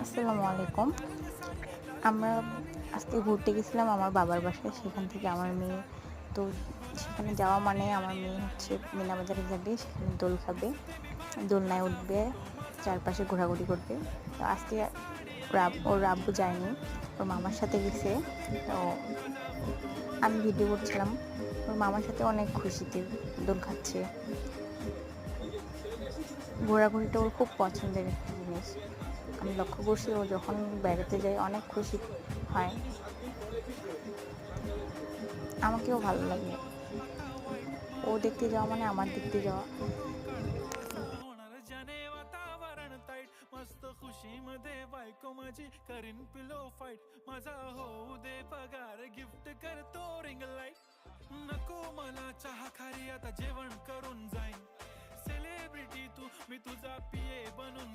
আসসালামু আলাইকুম। আমরা আজকে ঘুরতে গেছিলাম আমার বাবার বাসায়। সেখান থেকে আমার মেয়ে তো সেখানে যাওয়া মানে আমার মেয়ে হচ্ছে মিনা বাজারে যাবে, সেখানে দোল খাবে, দোলনায় উঠবে, চারপাশে ঘোরাঘুরি করবে। তো আজকে ওর আব্বু যায়নি, ওর মামার সাথে গেছে। তো আমি ভিডিও করছিলাম, ওর মামার সাথে অনেক খুশিতে দোল খাচ্ছে। ঘোরাঘুরিটা ওর খুব পছন্দের একটা জিনিস। আমি লক্ষ্য করছি ও যখন বেড়াতে যায় অনেক খুশি হয়। আমাকেও ভালো লাগে। ও দেখতে যাওয়া মানে আমার দেখতে যাওয়া। मस्त खुशी मध्ये बायको माझी करीन पिलो फाईट माझा होऊ दे पगार गिफ्ट करतो रिंग लाईट नको मला चहा खारी आता जेवण करून जाईन सेलिब्रिटी तू मी तुझा पिये बनून